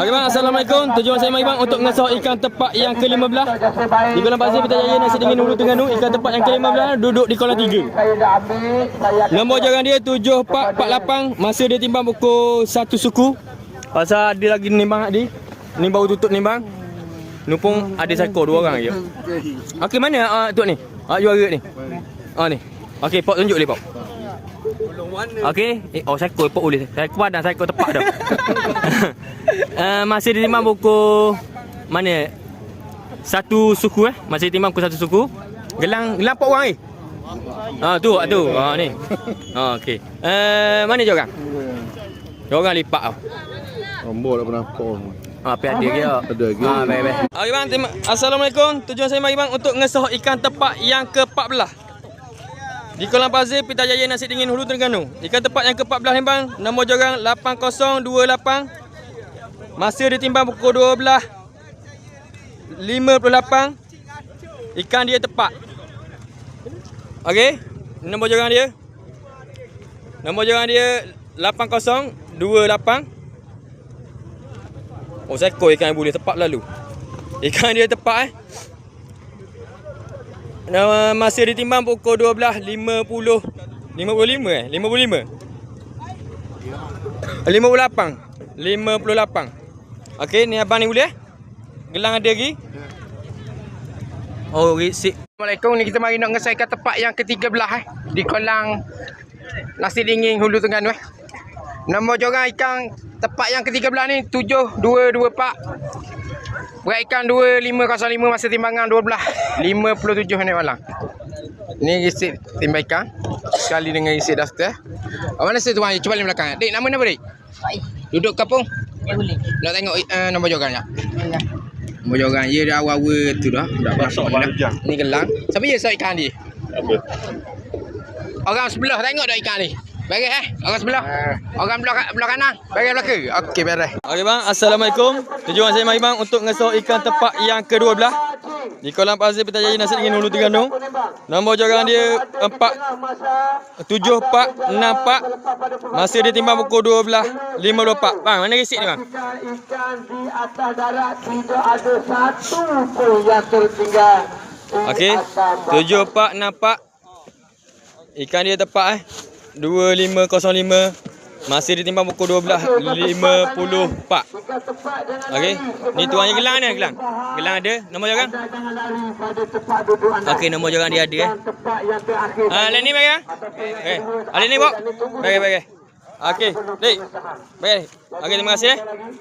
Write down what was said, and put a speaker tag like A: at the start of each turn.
A: Okey bang, Assalamualaikum. Tujuan saya mai bang untuk ngesah ikan tepak yang ke-15 di Kolam Pasir Pitajaya Nasi Dingin Hulu Terengganu. Ikan tepak yang ke-15 duduk di kolam 3. Nombor jangan dia 7448. Masa dia timbang pukul 1 suku. Pasal dia lagi nimbang di. Ni baru tutup nimbang. Numpung ada seekor 2 orang je. Okey mana tok ni? Juara ni. Ni. Okey Pok tunjuk dia Pok. Okey, seekor Pok boleh. Seekor padang, seekor tepak dah. Masih ditimbang pukul mana? 1 suku Masih ditimbang pukul 1 suku. Gelang Pok orang ni. Tu. Ni. Okey. Mana dia orang? Dia orang lipat tau.
B: Nombor tak pernah pon.
A: Tapi ada ke?
B: Ada ke?
A: Baik. Okey bang, Assalamualaikum. Tujuan saya mari bang untuk ngesah ikan tepak yang ke-14 di Kolam Pasir Pitajaya Nasi Dingin Hulu Terengganu. Ikan tepak yang ke-14 ni bang, nombor jorang 8028. Masa ditimbang pukul 12.58. Ikan dia tepak. Okey, nombor jorang dia 8028. Seekor ikan yang boleh tepak lalu. Ikan dia tepak Masa ditimbang pukul 12.55 58. Okey, ni abang ni boleh gelang ada lagi. Risik.
C: Assalamualaikum, ni kita mari nak ngesai ikan tepak yang ke-13 di kolam Nasi Dingin Hulu Terengganu. Nombor jorang ikan tepak yang ke-13 ni 7224. Berat ikan 2505, masa timbangan 12.57 minit malam. Ni risik timbang ikan sekali dengan risik daftar. Mana saya tuan? Cuba lihat belakang. Dik, nama apa dik? Duduk kampung? Nak tengok nombor jorangnya. Nombor jorang dia dah awal-awal tu dah. Dah masuk dah. Ni gelang. Siapa je sah ikan ni? Orang sebelah tengok dah ikan ni. Beres orang sebelah. Orang belah kanan. Beres belakang. Okey, beres.
A: Okey bang, Assalamualaikum. Tujuan saya mari bang untuk ngesah ikan tepak yang ke-12 di Kolam Pasir Pitajaya Nasi Dingin Hulu Terengganu. Nombor jorang dia 7464. Masa dia timbang pukul 12.54. Bang, mana risik ni bang?
D: Ikan di atas darat tidak ada satu pun yang tertinggal.
A: Okey, 7464. Ikan dia tepak 2505. Masih ditimbang pukul 12.54. Okey, ni tuannya gelang ni, gelang. Gelang ada, nombor jorang. Okey, nombor jorang dia ada lain ni bagi. Okey. Ada ni, Bok. Bagi. Okey, dik. Bagi. Okey, terima kasih.